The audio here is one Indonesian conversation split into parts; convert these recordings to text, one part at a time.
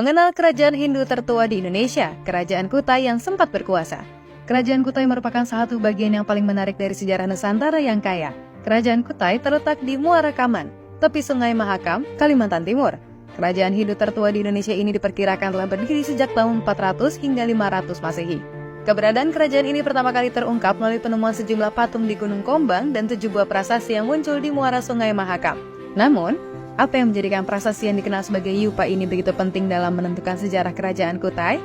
Mengenal kerajaan Hindu tertua di Indonesia, Kerajaan Kutai yang sempat berkuasa. Kerajaan Kutai merupakan salah satu bagian yang paling menarik dari sejarah Nusantara yang kaya. Kerajaan Kutai terletak di Muara Kaman, tepi Sungai Mahakam, Kalimantan Timur. Kerajaan Hindu tertua di Indonesia ini diperkirakan telah berdiri sejak tahun 400 hingga 500 Masehi. Keberadaan kerajaan ini pertama kali terungkap melalui penemuan sejumlah patung di Gunung Kombang dan 7 buah prasasti yang muncul di muara Sungai Mahakam. Namun, apa yang menjadikan prasasti yang dikenal sebagai Yupa ini begitu penting dalam menentukan sejarah kerajaan Kutai?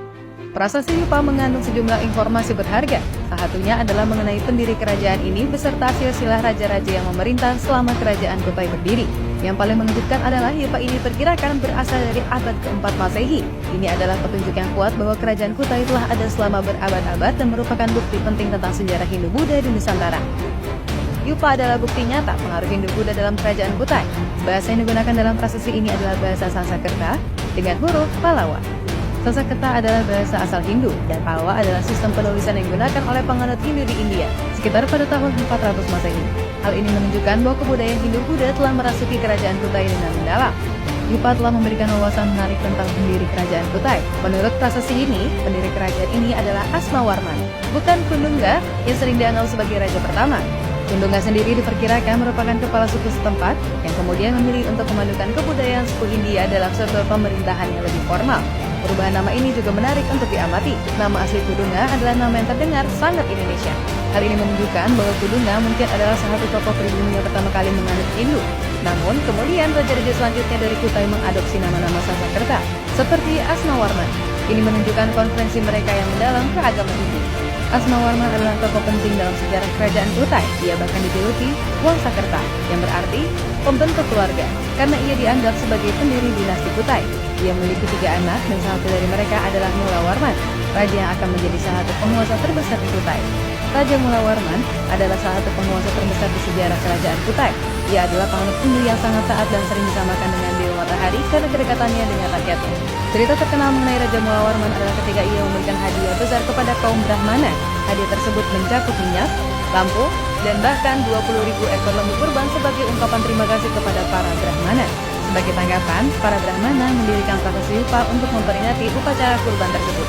Prasasti Yupa mengandung sejumlah informasi berharga. Salah satunya adalah mengenai pendiri kerajaan ini beserta silsilah raja-raja yang memerintah selama kerajaan Kutai berdiri. Yang paling mengejutkan adalah Yupa ini diperkirakan berasal dari abad keempat Masehi. Ini adalah petunjuk yang kuat bahwa kerajaan Kutai telah ada selama berabad-abad dan merupakan bukti penting tentang sejarah Hindu-Buddha di Nusantara. Yupa adalah bukti nyata pengaruh Hindu-Buddha dalam kerajaan Kutai. Bahasa yang digunakan dalam prasasti ini adalah bahasa Sanskerta dengan huruf Pallawa. Sanskerta adalah bahasa asal Hindu, dan Pallawa adalah sistem penulisan yang digunakan oleh penganut Hindu di India, sekitar pada tahun 400 Masehi. Hal ini menunjukkan bahwa kebudayaan Hindu-Buddha telah merasuki kerajaan Kutai dengan mendalam. Yupa telah memberikan wawasan menarik tentang pendiri kerajaan Kutai. Menurut prasasti ini, pendiri kerajaan ini adalah Asmawarman, bukan Kundungga yang sering dianggap sebagai raja pertama. Kundungga sendiri diperkirakan merupakan kepala suku setempat yang kemudian memilih untuk memadukan kebudayaan suku India dalam struktur pemerintahan yang lebih formal. Perubahan nama ini juga menarik untuk diamati. Nama asli Kundungga adalah nama yang terdengar sangat Indonesia. Hal ini menunjukkan bahwa Kundungga mungkin adalah salah satu tokoh pribumi yang pertama kali menganut Hindu. Namun, kemudian raja-raja selanjutnya dari Kutai mengadopsi nama-nama Sanskerta, seperti Asmawarman. Ini menunjukkan konferensi mereka yang mendalam ke agama Hindu. Asmawarman adalah tokoh penting dalam sejarah kerajaan Kutai. Ia bahkan dijuluki Wangsakerta, yang berarti pembentuk keluarga, karena ia dianggap sebagai pendiri dinasti Kutai. Ia memiliki 3 anak dan salah satu dari mereka adalah Mulawarman, raja yang akan menjadi salah satu penguasa terbesar di Kutai. Raja Mulawarman adalah salah satu penguasa terbesar di sejarah kerajaan Kutai. Ia adalah penganut Hindu yang sangat taat dan sering disamakan dengan Dewa Matahari karena kedekatannya dengan rakyatnya. Cerita terkenal mengenai Raja Mulawarman adalah ketika ia memberikan hadiah besar kepada kaum Brahmana. Hadiah tersebut mencakup minyak, lampu, dan bahkan 20.000 ekor lembu kurban sebagai ungkapan terima kasih kepada para Brahmana. Sebagai tanggapan, para Brahmana mendirikan prasasti Yupa untuk memperingati upacara kurban tersebut.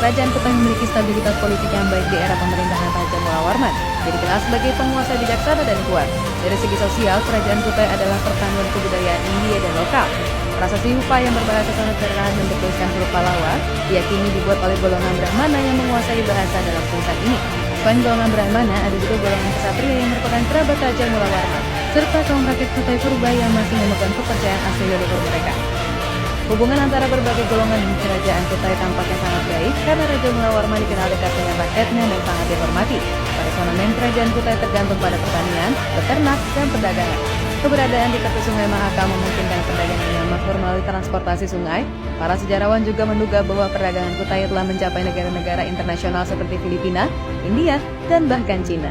Kerajaan Kutai memiliki stabilitas politik yang baik di era pemerintahan Raja Mulawarman. Dia dikenal sebagai penguasa bijaksana dan kuat. Dari segi sosial, kerajaan Kutai adalah perpaduan kebudayaan India dan lokal. Prasasti Yupa yang berbahasa Sanskerta dan bertuliskan huruf Pallawa diyakini dibuat oleh golongan Brahmana yang menguasai bahasa dalam tulisan ini. Selain golongan Brahmana, ada juga golongan kesatria yang merupakan kerabat Raja Mulawarman, serta kaum rakyat Kutai purba yang masih memegang kepercayaan asli leluhur mereka. Hubungan antara berbagai golongan di kerajaan Kutai tampaknya sangat baik karena Raja Mulawarman dikenal dekat dengan rakyatnya dan sangat dihormati. Perekonomian kerajaan Kutai tergantung pada pertanian, peternak, dan perdagangan. Keberadaan di tepi Sungai Mahakam memungkinkan perdagangan yang makmur melalui transportasi sungai. Para sejarawan juga menduga bahwa perdagangan Kutai telah mencapai negara-negara internasional seperti Filipina, India, dan bahkan Cina.